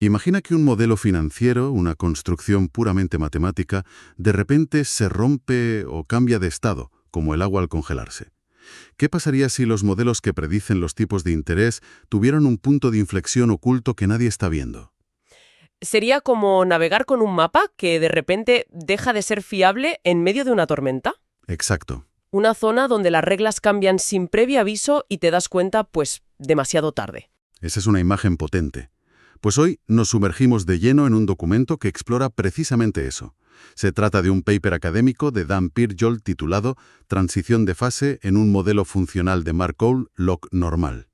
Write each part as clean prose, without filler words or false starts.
Imagina que un modelo financiero, una construcción puramente matemática, de repente se rompe o cambia de estado, como el agua al congelarse. ¿Qué pasaría si los modelos que predicen los tipos de interés tuvieran un punto de inflexión oculto que nadie está viendo? Sería como navegar con un mapa que de repente deja de ser fiable en medio de una tormenta. Exacto. Una zona donde las reglas cambian sin previo aviso y te das cuenta, pues, demasiado tarde. Esa es una imagen potente. Pues hoy nos sumergimos de lleno en un documento que explora precisamente eso. Se trata de un paper académico de Dan Pirjold titulado Transición de fase en un modelo funcional de Markov log normal.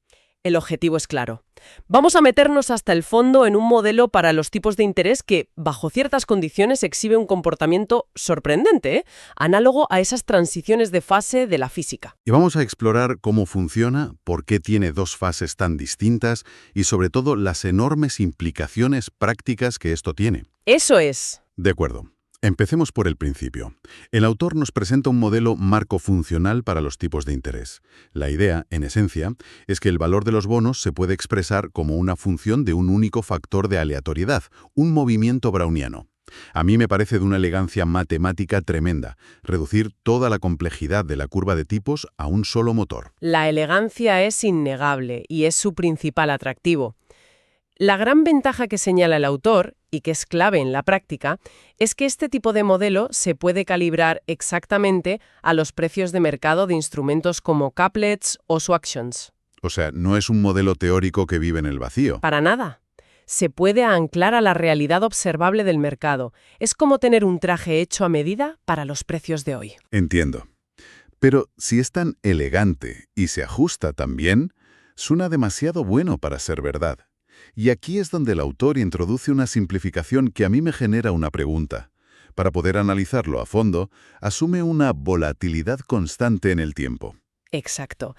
El objetivo es claro. Vamos a meternos hasta el fondo en un modelo para los tipos de interés que, bajo ciertas condiciones, exhibe un comportamiento sorprendente, análogo a esas transiciones de fase de la física. Y vamos a explorar cómo funciona, por qué tiene dos fases tan distintas y sobre todo las enormes implicaciones prácticas que esto tiene. Eso es. De acuerdo. Empecemos por el principio. El autor nos presenta un modelo marco funcional para los tipos de interés. La idea, en esencia, es que el valor de los bonos se puede expresar como una función de un único factor de aleatoriedad, un movimiento browniano. A mí me parece de una elegancia matemática tremenda, reducir toda la complejidad de la curva de tipos a un solo motor. La elegancia es innegable y es su principal atractivo. La gran ventaja que señala el autor, y que es clave en la práctica, es que este tipo de modelo se puede calibrar exactamente a los precios de mercado de instrumentos como couplets o swaptions. O sea, no es un modelo teórico que vive en el vacío. Para nada. Se puede anclar a la realidad observable del mercado. Es como tener un traje hecho a medida para los precios de hoy. Entiendo. Pero si es tan elegante y se ajusta tan bien, suena demasiado bueno para ser verdad. Y aquí es donde el autor introduce una simplificación que a mí me genera una pregunta. Para poder analizarlo a fondo, asume una volatilidad constante en el tiempo. Exacto.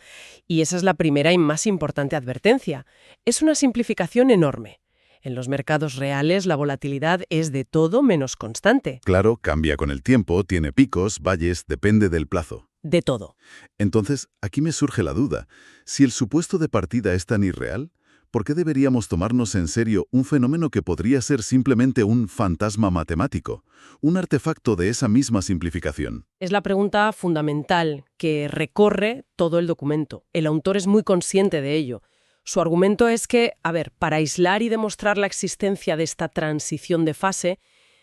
Y esa es la primera y más importante advertencia. Es una simplificación enorme. En los mercados reales la volatilidad es de todo menos constante. Claro, cambia con el tiempo, tiene picos, valles, depende del plazo. De todo. Entonces, aquí me surge la duda. Si el supuesto de partida es tan irreal, ¿por qué deberíamos tomarnos en serio un fenómeno que podría ser simplemente un fantasma matemático, un artefacto de esa misma simplificación? Es la pregunta fundamental que recorre todo el documento. El autor es muy consciente de ello. Su argumento es que, para aislar y demostrar la existencia de esta transición de fase,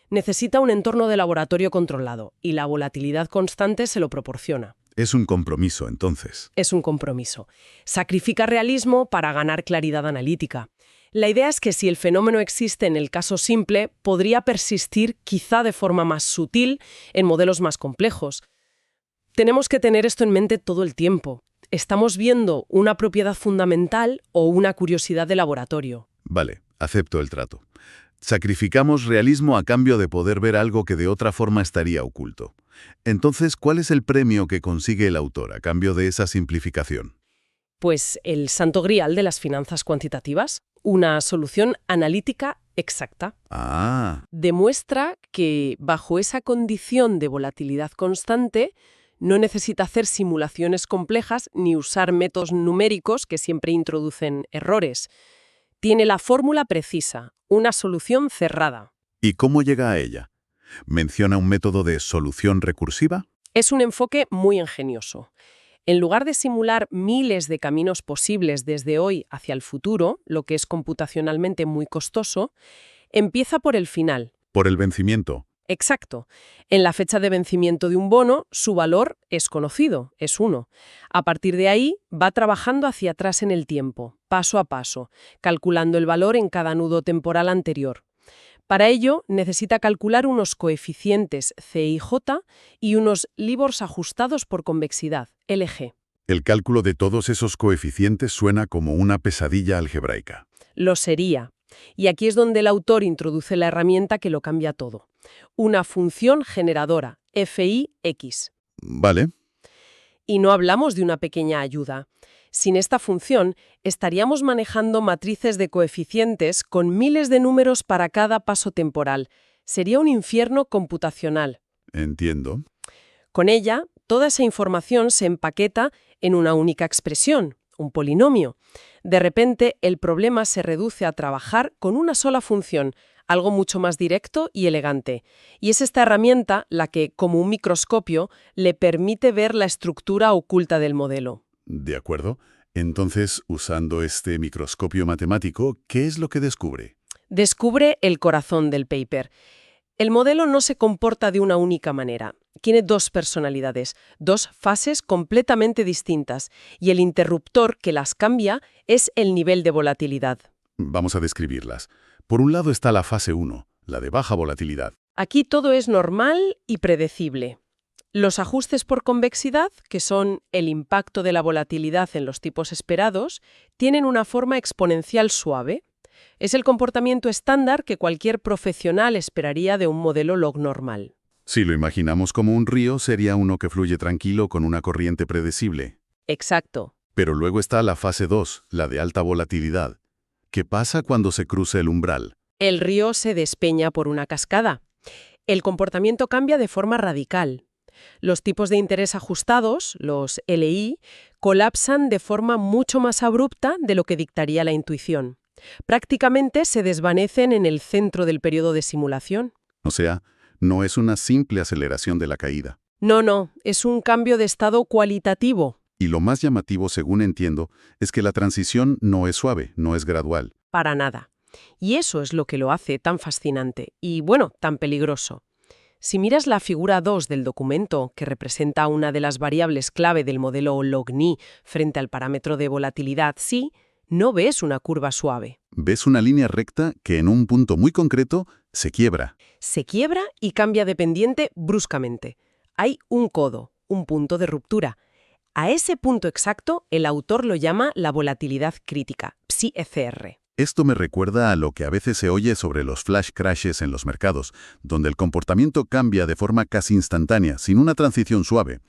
necesita un entorno de laboratorio controlado, y la volatilidad constante se lo proporciona. Es un compromiso, entonces. Es un compromiso. Sacrifica realismo para ganar claridad analítica. La idea es que si el fenómeno existe en el caso simple, podría persistir quizá de forma más sutil en modelos más complejos. Tenemos que tener esto en mente todo el tiempo. ¿Estamos viendo una propiedad fundamental o una curiosidad de laboratorio? Vale, acepto el trato. Sacrificamos realismo a cambio de poder ver algo que de otra forma estaría oculto. Entonces, ¿cuál es el premio que consigue el autor a cambio de esa simplificación? Pues el santo grial de las finanzas cuantitativas, una solución analítica exacta. Ah, Demuestra que bajo esa condición de volatilidad constante no necesita hacer simulaciones complejas ni usar métodos numéricos que siempre introducen errores. Tiene la fórmula precisa, una solución cerrada. ¿y cómo llega a ella? ¿Menciona un método de solución recursiva? Es un enfoque muy ingenioso. En lugar de simular miles de caminos posibles desde hoy hacia el futuro, lo que es computacionalmente muy costoso, empieza por el final. Por el vencimiento. Exacto. En la fecha de vencimiento de un bono, su valor es conocido, es 1. A partir de ahí, va trabajando hacia atrás en el tiempo, paso a paso, calculando el valor en cada nudo temporal anterior. Para ello, necesita calcular unos coeficientes C y J y unos LIBORs ajustados por convexidad, LG. El cálculo de todos esos coeficientes suena como una pesadilla algebraica. Lo sería. Y aquí es donde el autor introduce la herramienta que lo cambia todo. Una función generadora, FIX. Vale. Y no hablamos de una pequeña ayuda. Sin esta función, estaríamos manejando matrices de coeficientes con miles de números para cada paso temporal. Sería un infierno computacional. Entiendo. Con ella, toda esa información se empaqueta en una única expresión, un polinomio. De repente, el problema se reduce a trabajar con una sola función, algo mucho más directo y elegante. Y es esta herramienta la que, como un microscopio, le permite ver la estructura oculta del modelo. De acuerdo. Entonces, usando este microscopio matemático, ¿qué es lo que descubre? Descubre el corazón del paper. El modelo no se comporta de una única manera. Tiene dos personalidades, dos fases completamente distintas, y el interruptor que las cambia es el nivel de volatilidad. Vamos a describirlas. Por un lado está la fase 1, la de baja volatilidad. Aquí todo es normal y predecible. Los ajustes por convexidad, que son el impacto de la volatilidad en los tipos esperados, tienen una forma exponencial suave. Es el comportamiento estándar que cualquier profesional esperaría de un modelo log normal. Si lo imaginamos como un río, sería uno que fluye tranquilo con una corriente predecible. Exacto. Pero luego está la fase 2, la de alta volatilidad. ¿Qué pasa cuando se cruza el umbral? El río se despeña por una cascada. El comportamiento cambia de forma radical. Los tipos de interés ajustados, los LI, colapsan de forma mucho más abrupta de lo que dictaría la intuición. Prácticamente se desvanecen en el centro del periodo de simulación. O sea, no es una simple aceleración de la caída. No, es un cambio de estado cualitativo. Y lo más llamativo, según entiendo, es que la transición no es suave, no es gradual. Para nada. Y eso es lo que lo hace tan fascinante y, bueno, tan peligroso. Si miras la figura 2 del documento, que representa una de las variables clave del modelo log-ni frente al parámetro de volatilidad psi, no ves una curva suave. Ves una línea recta que en un punto muy concreto se quiebra. Se quiebra y cambia de pendiente bruscamente. Hay un codo, un punto de ruptura. A ese punto exacto, el autor lo llama la volatilidad crítica, psi-ECR. Esto me recuerda a lo que a veces se oye sobre los flash crashes en los mercados, donde el comportamiento cambia de forma casi instantánea, sin una transición suave.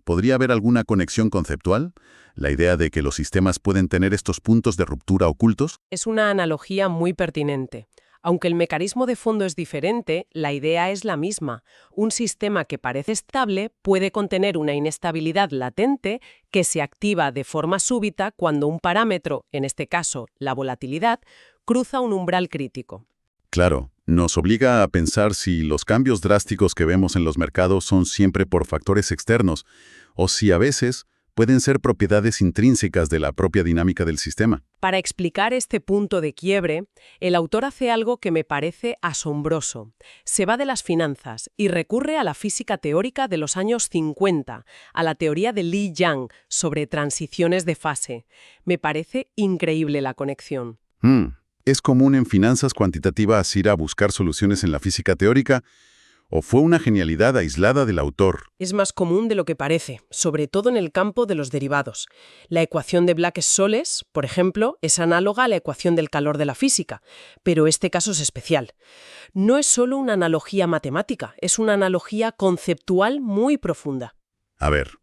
¿Podría haber alguna conexión conceptual? ¿La idea de que los sistemas pueden tener estos puntos de ruptura ocultos? Es una analogía muy pertinente. Aunque el mecanismo de fondo es diferente, la idea es la misma. Un sistema que parece estable puede contener una inestabilidad latente que se activa de forma súbita cuando un parámetro, en este caso la volatilidad, cruza un umbral crítico. Claro, nos obliga a pensar si los cambios drásticos que vemos en los mercados son siempre por factores externos, o si a veces pueden ser propiedades intrínsecas de la propia dinámica del sistema. Para explicar este punto de quiebre, el autor hace algo que me parece asombroso. Se va de las finanzas y recurre a la física teórica de los años 50, a la teoría de Li Yang sobre transiciones de fase. Me parece increíble la conexión. ¿Es común en finanzas cuantitativas ir a buscar soluciones en la física teórica? ¿O fue una genialidad aislada del autor? Es más común de lo que parece, sobre todo en el campo de los derivados. La ecuación de Black-Scholes, por ejemplo, es análoga a la ecuación del calor de la física, pero este caso es especial. No es solo una analogía matemática, es una analogía conceptual muy profunda. A ver.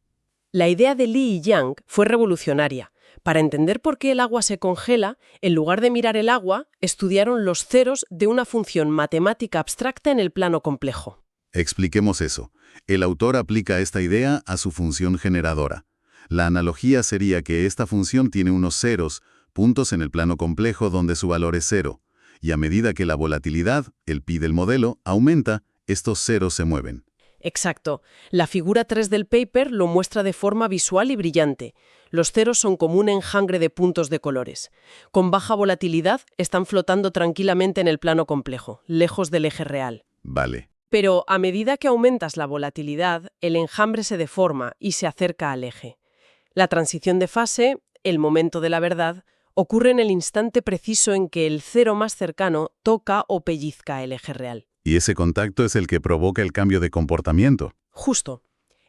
La idea de Li y Yang fue revolucionaria. Para entender por qué el agua se congela, en lugar de mirar el agua, estudiaron los ceros de una función matemática abstracta en el plano complejo. Expliquemos eso. El autor aplica esta idea a su función generadora. La analogía sería que esta función tiene unos ceros, puntos en el plano complejo donde su valor es cero, y a medida que la volatilidad, el pi del modelo, aumenta, estos ceros se mueven. Exacto. La figura 3 del paper lo muestra de forma visual y brillante. Los ceros son como un enjambre de puntos de colores. Con baja volatilidad están flotando tranquilamente en el plano complejo, lejos del eje real. Vale. Pero a medida que aumentas la volatilidad, el enjambre se deforma y se acerca al eje. La transición de fase, el momento de la verdad, ocurre en el instante preciso en que el cero más cercano toca o pellizca el eje real. Y ese contacto es el que provoca el cambio de comportamiento. Justo.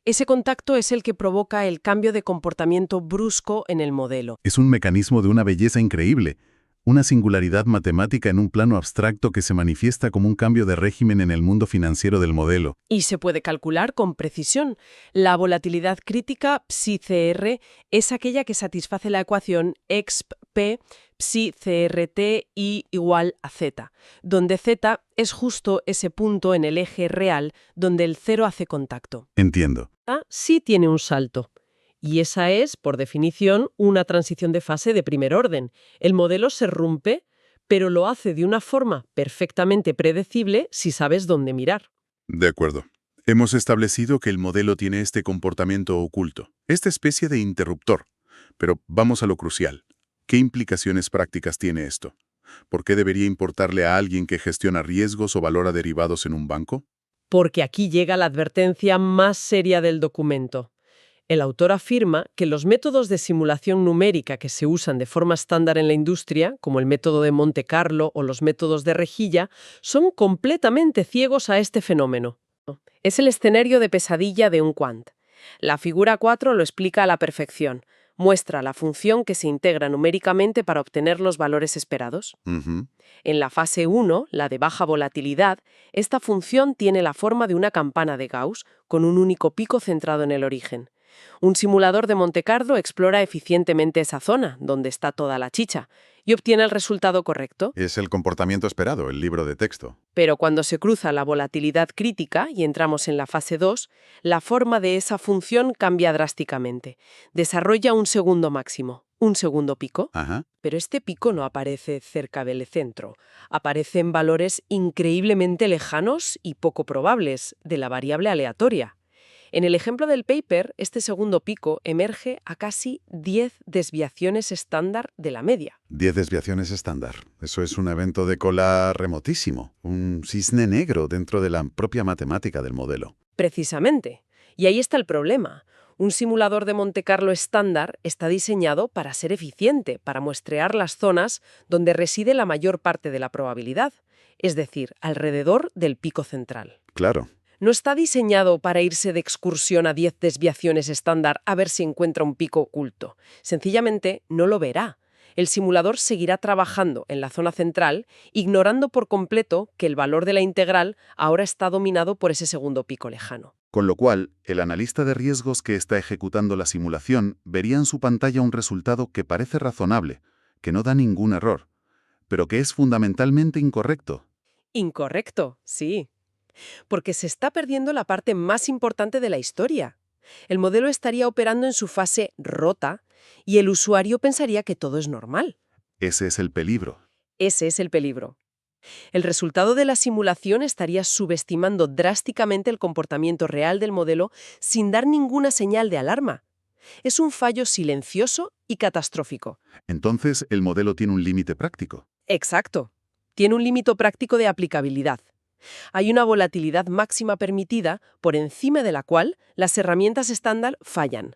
Ese contacto es el que provoca el cambio de comportamiento brusco en el modelo. Es un mecanismo de una belleza increíble, una singularidad matemática en un plano abstracto que se manifiesta como un cambio de régimen en el mundo financiero del modelo. Y se puede calcular con precisión. La volatilidad crítica psi-CR es aquella que satisface la ecuación exp psi-CRT I igual a z, donde z es justo ese punto en el eje real donde el cero hace contacto. Entiendo. Sí tiene un salto. Y esa es, por definición, una transición de fase de primer orden. El modelo se rompe, pero lo hace de una forma perfectamente predecible si sabes dónde mirar. De acuerdo. Hemos establecido que el modelo tiene este comportamiento oculto, esta especie de interruptor. Pero vamos a lo crucial. ¿Qué implicaciones prácticas tiene esto? ¿Por qué debería importarle a alguien que gestiona riesgos o valora derivados en un banco? Porque aquí llega la advertencia más seria del documento. El autor afirma que los métodos de simulación numérica que se usan de forma estándar en la industria, como el método de Monte Carlo o los métodos de rejilla, son completamente ciegos a este fenómeno. Es el escenario de pesadilla de un quant. La figura 4 lo explica a la perfección. Muestra la función que se integra numéricamente para obtener los valores esperados. Ujú. En la fase 1, la de baja volatilidad, esta función tiene la forma de una campana de Gauss con un único pico centrado en el origen. Un simulador de Monte Carlo explora eficientemente esa zona, donde está toda la chicha, y obtiene el resultado correcto. Es el comportamiento esperado, el libro de texto. Pero cuando se cruza la volatilidad crítica y entramos en la fase 2, la forma de esa función cambia drásticamente. Desarrolla un segundo máximo, un segundo pico. Ajá. Pero este pico no aparece cerca del centro. Aparece en valores increíblemente lejanos y poco probables de la variable aleatoria. En el ejemplo del paper, este segundo pico emerge a casi 10 desviaciones estándar de la media. 10 desviaciones estándar. Eso es un evento de cola remotísimo, un cisne negro dentro de la propia matemática del modelo. Precisamente. Y ahí está el problema. Un simulador de Monte Carlo estándar está diseñado para ser eficiente, para muestrear las zonas donde reside la mayor parte de la probabilidad, es decir, alrededor del pico central. Claro. No está diseñado para irse de excursión a 10 desviaciones estándar a ver si encuentra un pico oculto. Sencillamente no lo verá. El simulador seguirá trabajando en la zona central, ignorando por completo que el valor de la integral ahora está dominado por ese segundo pico lejano. Con lo cual, el analista de riesgos que está ejecutando la simulación vería en su pantalla un resultado que parece razonable, que no da ningún error, pero que es fundamentalmente incorrecto. Incorrecto, sí. Porque se está perdiendo la parte más importante de la historia. El modelo estaría operando en su fase rota y el usuario pensaría que todo es normal. Ese es el peligro. Ese es el peligro. El resultado de la simulación estaría subestimando drásticamente el comportamiento real del modelo sin dar ninguna señal de alarma. Es un fallo silencioso y catastrófico. Entonces, el modelo tiene un límite práctico. Exacto. Tiene un límite práctico de aplicabilidad. Hay una volatilidad máxima permitida por encima de la cual las herramientas estándar fallan.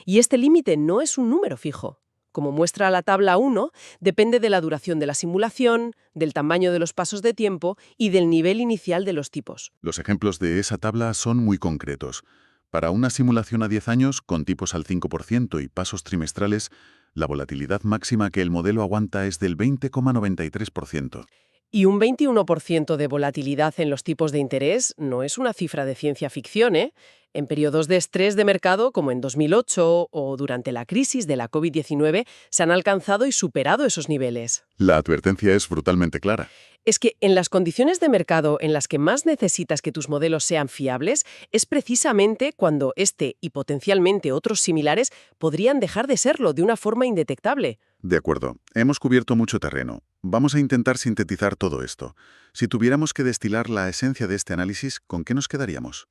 Y este límite no es un número fijo. Como muestra la tabla 1, depende de la duración de la simulación, del tamaño de los pasos de tiempo y del nivel inicial de los tipos. Los ejemplos de esa tabla son muy concretos. Para una simulación a 10 años, con tipos al 5% y pasos trimestrales, la volatilidad máxima que el modelo aguanta es del 20,93%. Y un 21% de volatilidad en los tipos de interés no es una cifra de ciencia ficción, ¿eh? En periodos de estrés de mercado, como en 2008 o durante la crisis de la COVID-19, se han alcanzado y superado esos niveles. La advertencia es brutalmente clara. Es que en las condiciones de mercado en las que más necesitas que tus modelos sean fiables, es precisamente cuando este y potencialmente otros similares podrían dejar de serlo de una forma indetectable. De acuerdo, hemos cubierto mucho terreno. Vamos a intentar sintetizar todo esto. Si tuviéramos que destilar la esencia de este análisis, ¿con qué nos quedaríamos?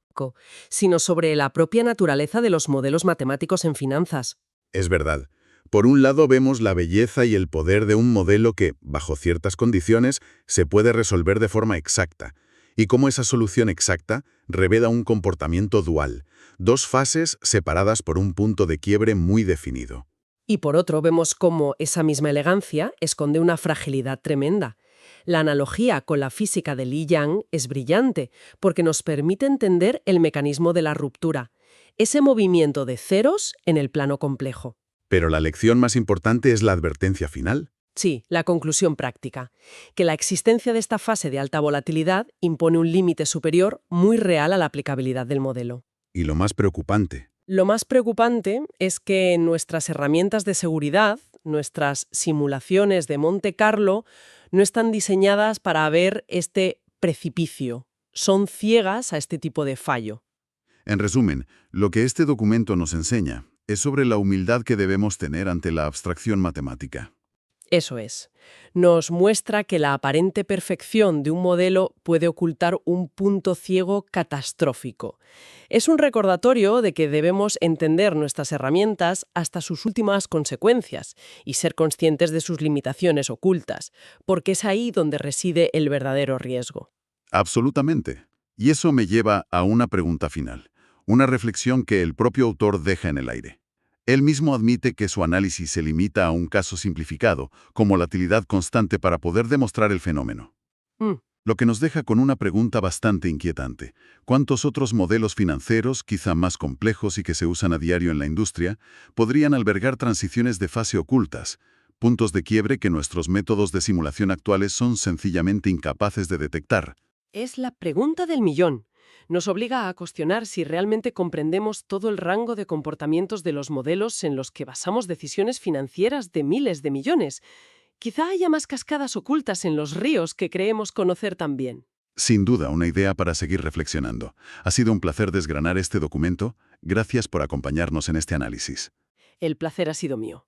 Sino sobre la propia naturaleza de los modelos matemáticos en finanzas. Es verdad. Por un lado vemos la belleza y el poder de un modelo que, bajo ciertas condiciones, se puede resolver de forma exacta, y cómo esa solución exacta revela un comportamiento dual, dos fases separadas por un punto de quiebre muy definido. Y por otro vemos cómo esa misma elegancia esconde una fragilidad tremenda. La analogía con la física de Li Yang es brillante porque nos permite entender el mecanismo de la ruptura, ese movimiento de ceros en el plano complejo. Pero la lección más importante es la advertencia final. Sí, la conclusión práctica, que la existencia de esta fase de alta volatilidad impone un límite superior muy real a la aplicabilidad del modelo. Y lo más preocupante. Lo más preocupante es que nuestras herramientas de seguridad, nuestras simulaciones de Monte Carlo, no están diseñadas para ver este precipicio. Son ciegas a este tipo de fallo. En resumen, lo que este documento nos enseña Es sobre la humildad que debemos tener ante la abstracción matemática. Eso es. Nos muestra que la aparente perfección de un modelo puede ocultar un punto ciego catastrófico. Es un recordatorio de que debemos entender nuestras herramientas hasta sus últimas consecuencias y ser conscientes de sus limitaciones ocultas, porque es ahí donde reside el verdadero riesgo. Absolutamente. Y eso me lleva a una pregunta final, una reflexión que el propio autor deja en el aire. Él mismo admite que su análisis se limita a un caso simplificado, como la utilidad constante para poder demostrar el fenómeno. Mm. Lo que nos deja con una pregunta bastante inquietante. ¿Cuántos otros modelos financieros, quizá más complejos y que se usan a diario en la industria, podrían albergar transiciones de fase ocultas, puntos de quiebre que nuestros métodos de simulación actuales son sencillamente incapaces de detectar? Es la pregunta del millón. Nos obliga a cuestionar si realmente comprendemos todo el rango de comportamientos de los modelos en los que basamos decisiones financieras de miles de millones. Quizá haya más cascadas ocultas en los ríos que creemos conocer también. Sin duda, una idea para seguir reflexionando. Ha sido un placer desgranar este documento. Gracias por acompañarnos en este análisis. El placer ha sido mío.